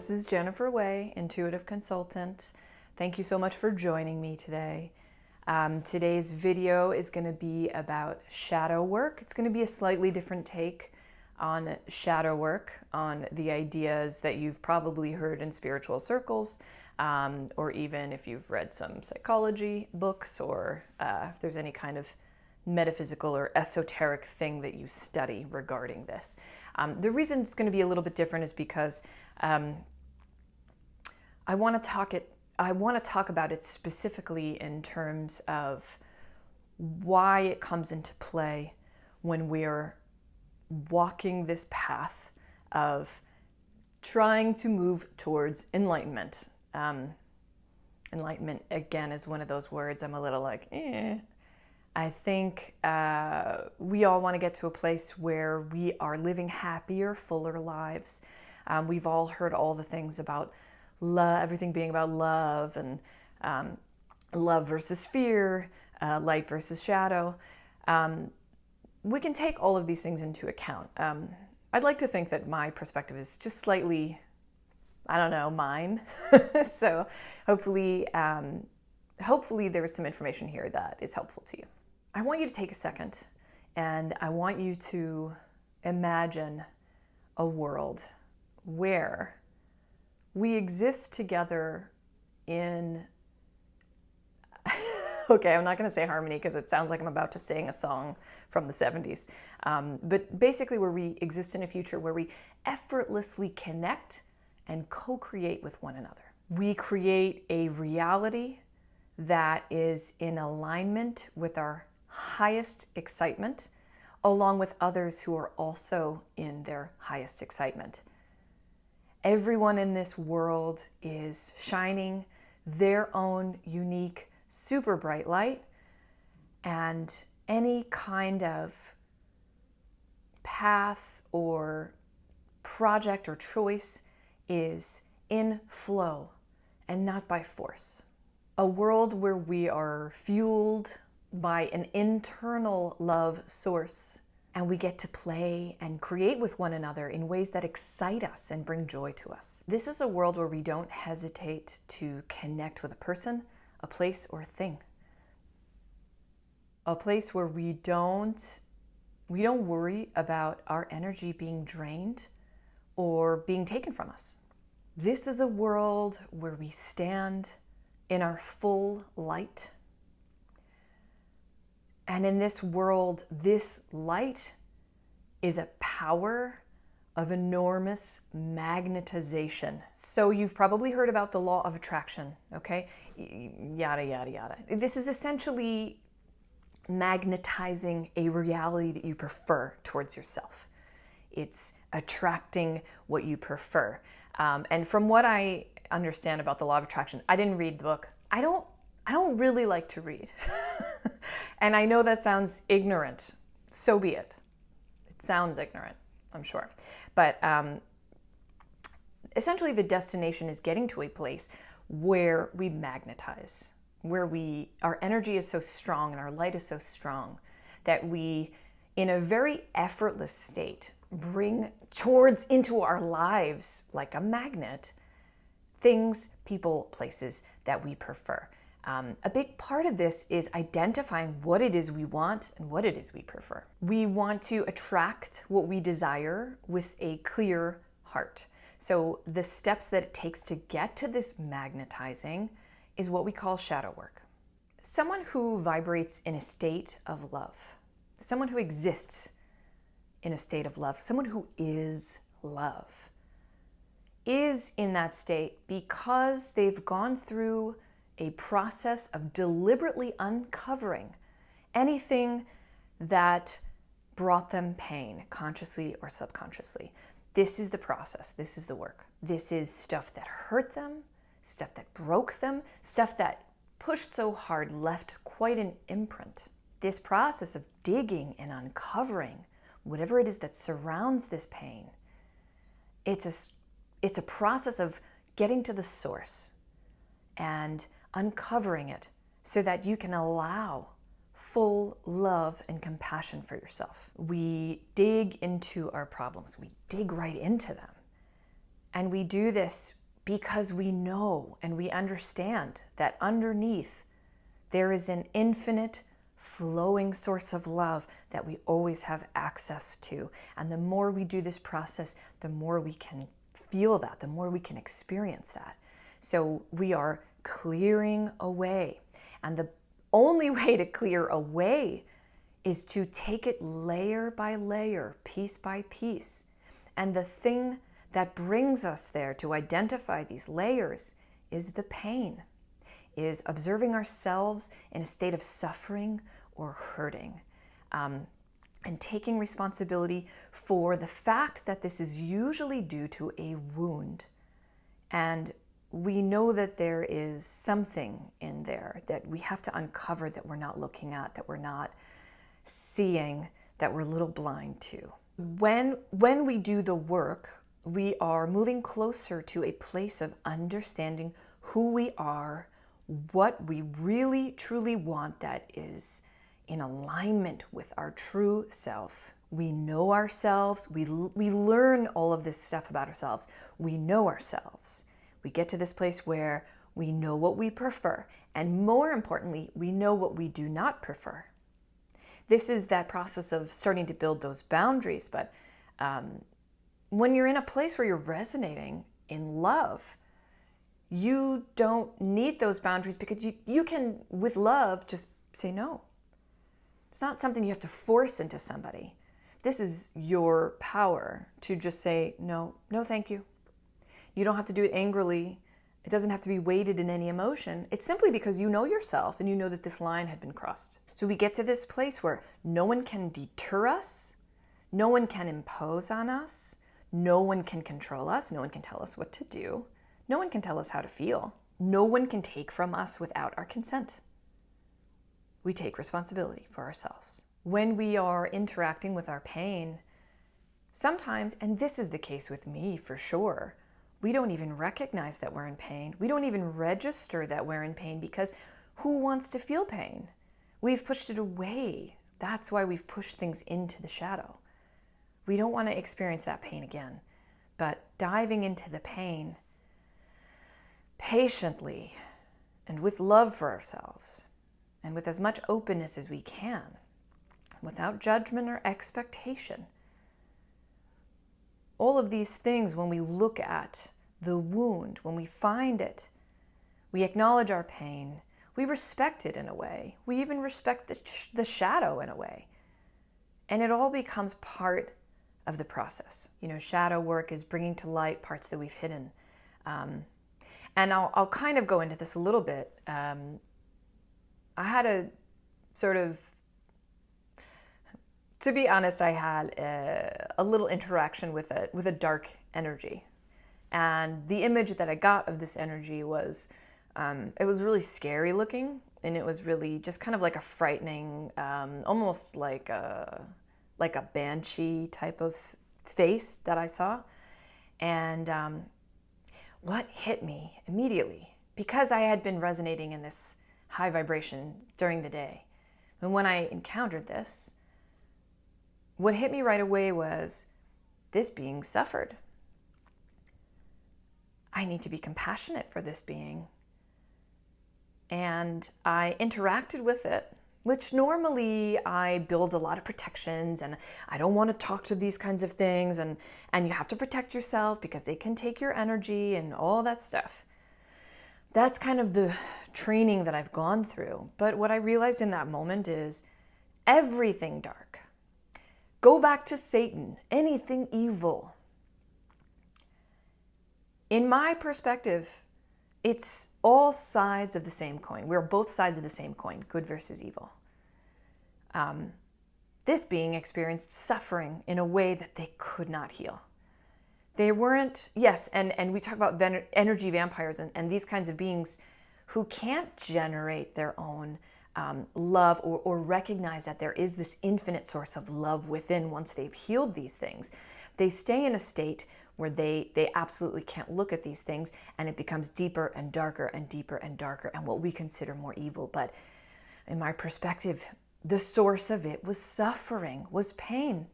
this is Jennifer Way, intuitive consultant. Thank you so much for joining me today. Today's video is going to be about shadow work. It's going to be a slightly different take on shadow work, on the ideas that you've probably heard in spiritual circles, or even if you've read some psychology books, or if there's any kind of metaphysical or esoteric thing that you study regarding this. The reason it's going to be a little bit different is because I want to talk about it specifically in terms of why it comes into play when we're walking this path of trying to move towards enlightenment. Enlightenment, again, is one of those words I'm a little like, I think we all want to get to a place where we are living happier, fuller lives. We've all heard all the things about love, everything being about love, and love versus fear, light versus shadow. We can take all of these things into account. I'd like to think that my perspective is just slightly, I don't know, mine. So hopefully there's some information here that is helpful to you. I want you to take a second and I want you to imagine a world where we exist together in, okay, I'm not going to say harmony because it sounds like I'm about to sing a song from the 70s. But basically where we exist in a future where we effortlessly connect and co-create with one another. We create a reality that is in alignment with our highest excitement, along with others who are also in their highest excitement. Everyone in this world is shining their own unique, super bright light, and any kind of path or project or choice is in flow and not by force. A world where we are fueled by an internal love source, and we get to play and create with one another in ways that excite us and bring joy to us. This is a world where we don't hesitate to connect with a person, a place, or a thing. A place where we don't worry about our energy being drained or being taken from us. This is a world where we stand in our full light. And in this world, this light is a power of enormous magnetization. So you've probably heard about the law of attraction, okay? Yada, yada, yada. This is essentially magnetizing a reality that you prefer towards yourself. It's attracting what you prefer. And from what I understand about the law of attraction, I didn't read the book. I don't really like to read. And I know that sounds ignorant. So be it. It sounds ignorant, I'm sure. But essentially the destination is getting to a place where we magnetize, where our energy is so strong and our light is so strong that we, in a very effortless state, bring into our lives like a magnet things, people, places that we prefer. A big part of this is identifying what it is we want and what it is we prefer. We want to attract what we desire with a clear heart. So the steps that it takes to get to this magnetizing is what we call shadow work. Someone who vibrates in a state of love, someone who exists in a state of love, someone who is love, is in that state because they've gone through a process of deliberately uncovering anything that brought them pain, consciously or subconsciously. This is the process. This is the work. This is stuff that hurt them, stuff that broke them, stuff that pushed so hard left quite an imprint. This process of digging and uncovering whatever it is that surrounds this pain, it's a process of getting to the source and uncovering it so that you can allow full love and compassion for yourself. We dig into our problems. We dig right into them. And we do this because we know and we understand that underneath there is an infinite flowing source of love that we always have access to. And the more we do this process, the more we can feel that, the more we can experience that. So we are clearing away. And the only way to clear away is to take it layer by layer, piece by piece. And the thing that brings us there to identify these layers is the pain, is observing ourselves in a state of suffering or hurting, and taking responsibility for the fact that this is usually due to a wound. And we know that there is something in there that we have to uncover, that we're not looking at, that we're not seeing, that we're a little blind to. When we do the work, we are moving closer to a place of understanding who we are, what we really truly want that is in alignment with our true self. We know ourselves. We learn all of this stuff about ourselves. We know ourselves. We get to this place where we know what we prefer. And more importantly, we know what we do not prefer. This is that process of starting to build those boundaries. But when you're in a place where you're resonating in love, you don't need those boundaries, because you can, with love, just say no. It's not something you have to force into somebody. This is your power to just say, no, no, thank you. You don't have to do it angrily. It doesn't have to be weighted in any emotion. It's simply because you know yourself and you know that this line had been crossed. So we get to this place where no one can deter us. No one can impose on us. No one can control us. No one can tell us what to do. No one can tell us how to feel. No one can take from us without our consent. We take responsibility for ourselves. When we are interacting with our pain, sometimes, and this is the case with me for sure, we don't even recognize that we're in pain. We don't even register that we're in pain, because who wants to feel pain? We've pushed it away. That's why we've pushed things into the shadow. We don't want to experience that pain again. But diving into the pain patiently and with love for ourselves, and with as much openness as we can, without judgment or expectation. All of these things, when we look at the wound, when we find it, we acknowledge our pain, we respect it in a way. We even respect the shadow in a way. And it all becomes part of the process. You know, shadow work is bringing to light parts that we've hidden. And I'll kind of go into this a little bit. I had a sort of, to be honest, I had a little interaction with a dark energy. And the image that I got of this energy was, it was really scary looking, and it was really just kind of like a frightening, almost like a banshee type of face that I saw. And what hit me immediately, because I had been resonating in this high vibration during the day, and when I encountered this, what hit me right away was, this being suffered. I need to be compassionate for this being. And I interacted with it, which normally I build a lot of protections, and I don't want to talk to these kinds of things, and you have to protect yourself because they can take your energy and all that stuff. That's kind of the training that I've gone through. But what I realized in that moment is everything dark. Go back to Satan, anything evil. In my perspective, it's all sides of the same coin. We're both sides of the same coin, good versus evil. This being experienced suffering in a way that they could not heal. They weren't, yes, and we talk about energy vampires and these kinds of beings who can't generate their own love or recognize that there is this infinite source of love within once they've healed these things. They stay in a state where they absolutely can't look at these things, and it becomes deeper and darker and deeper and darker, and what we consider more evil. But in my perspective, the source of it was suffering, was pain.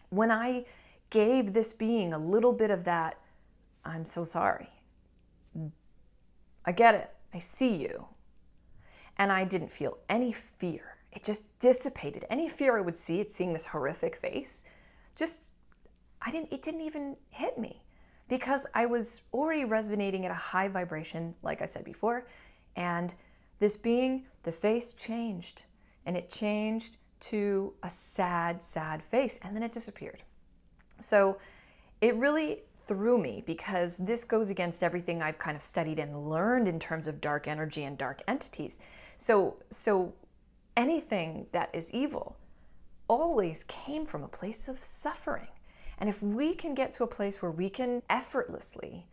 When I gave this being a little bit of that, I'm so sorry, I get it. I see you. And I didn't feel any fear. It just dissipated. Any fear I would see at seeing this horrific face, it didn't even hit me because I was already resonating at a high vibration, like I said before. And this being, the face changed, and it changed to a sad, sad face, and then it disappeared. So it really threw me because this goes against everything I've kind of studied and learned in terms of dark energy and dark entities. So anything that is evil always came from a place of suffering. And if we can get to a place where we can effortlessly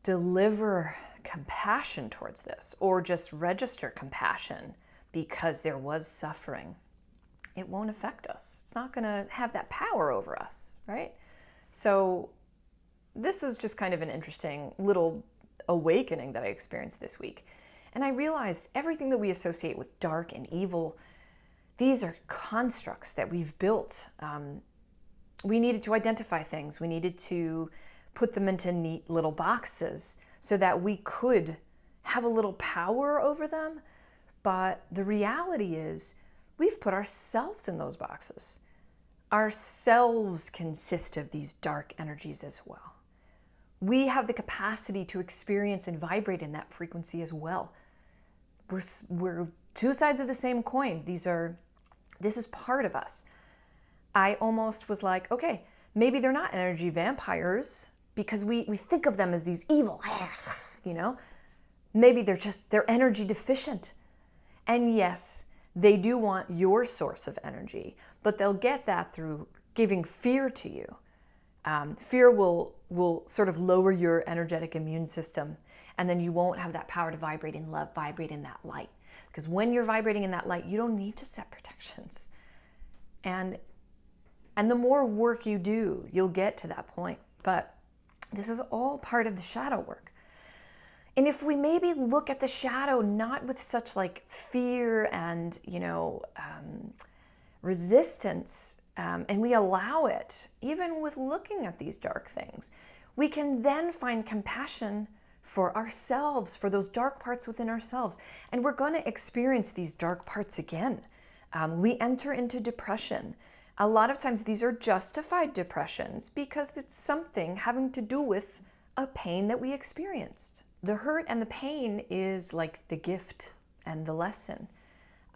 deliver compassion towards this, or just register compassion because there was suffering, it won't affect us. It's not going to have that power over us, right? So this was just kind of an interesting little awakening that I experienced this week. And I realized everything that we associate with dark and evil, these are constructs that we've built. We needed to identify things. We needed to put them into neat little boxes so that we could have a little power over them. But the reality is we've put ourselves in those boxes. Ourselves consist of these dark energies as well. We have the capacity to experience and vibrate in that frequency as well. We're two sides of the same coin. This is part of us. I almost was like, okay, maybe they're not energy vampires because we think of them as these evil, Maybe they're energy deficient. And yes, they do want your source of energy, but they'll get that through giving fear to you. Fear will sort of lower your energetic immune system, and then you won't have that power to vibrate in love, vibrate in that light. Because when you're vibrating in that light, you don't need to set protections. And the more work you do, you'll get to that point. But this is all part of the shadow work. And if we maybe look at the shadow not with such like fear and, resistance, and we allow it, even with looking at these dark things, we can then find compassion for ourselves, for those dark parts within ourselves. And we're going to experience these dark parts again. We enter into depression. A lot of times these are justified depressions because it's something having to do with a pain that we experienced. The hurt and the pain is like the gift and the lesson.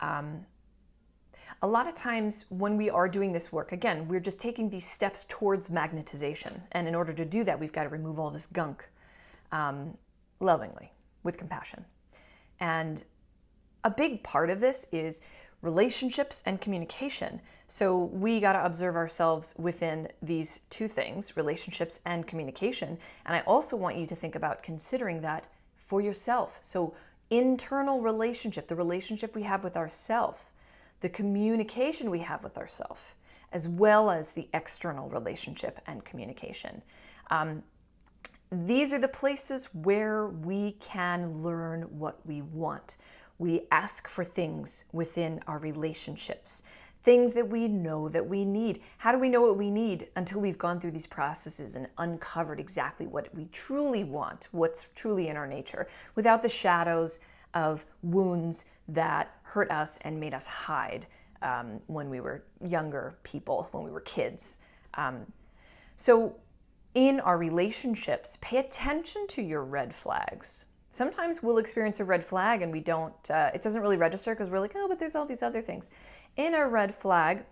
A lot of times when we are doing this work, again, we're just taking these steps towards magnetization. And in order to do that, we've got to remove all this gunk lovingly, with compassion. And a big part of this is relationships and communication. So we got to observe ourselves within these two things, relationships and communication. And I also want you to think about considering that for yourself. So internal relationship, the relationship we have with ourselves, the communication we have with ourselves, as well as the external relationship and communication. These are the places where we can learn what we want. We ask for things within our relationships, things that we know that we need. How do we know what we need? Until we've gone through these processes and uncovered exactly what we truly want, what's truly in our nature, without the shadows of wounds that hurt us and made us hide when we were younger people, when we were kids. So in our relationships, pay attention to your red flags. Sometimes we'll experience a red flag and we don't, it doesn't really register because we're like, oh, but there's all these other things. In a red flag,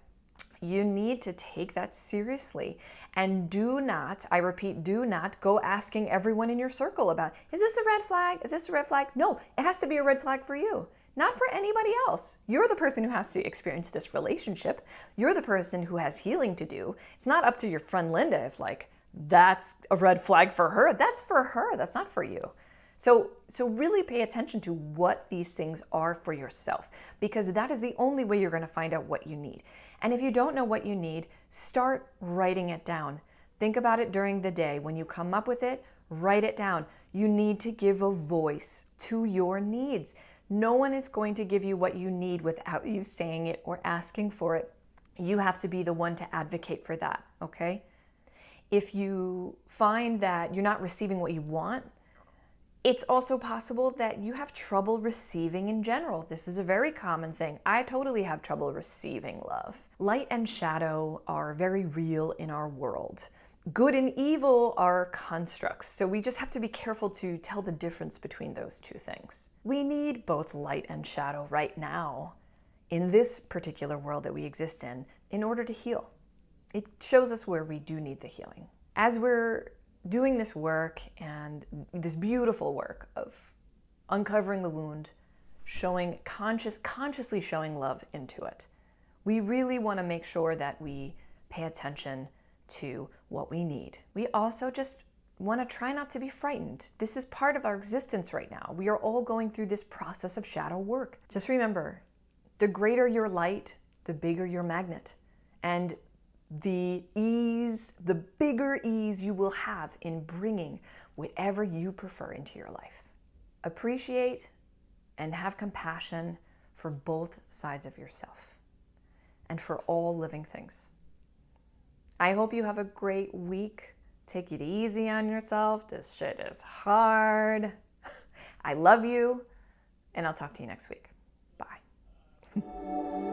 you need to take that seriously. And do not, I repeat, do not go asking everyone in your circle about, is this a red flag? Is this a red flag? No, it has to be a red flag for you, not for anybody else. You're the person who has to experience this relationship. You're the person who has healing to do. It's not up to your friend Linda if like, that's a red flag for her. That's for her. That's not for you. So really pay attention to what these things are for yourself, because that is the only way you're going to find out what you need. And if you don't know what you need, start writing it down. Think about it during the day. When you come up with it, write it down. You need to give a voice to your needs. No one is going to give you what you need without you saying it or asking for it. You have to be the one to advocate for that, okay? If you find that you're not receiving what you want, it's also possible that you have trouble receiving in general. This is a very common thing. I totally have trouble receiving love. Light and shadow are very real in our world. Good and evil are constructs, so we just have to be careful to tell the difference between those two things. We need both light and shadow right now in this particular world that we exist in order to heal. It shows us where we do need the healing. As we're doing this work and this beautiful work of uncovering the wound, consciously showing love into it, we really want to make sure that we pay attention to what we need. We also just want to try not to be frightened. This is part of our existence right now. We are all going through this process of shadow work. Just remember, the greater your light, the bigger your magnet. And the bigger ease you will have in bringing whatever you prefer into your life. Appreciate and have compassion for both sides of yourself and for all living things. I hope you have a great week. Take it easy on yourself. This shit is hard. I love you, and I'll talk to you next week. Bye.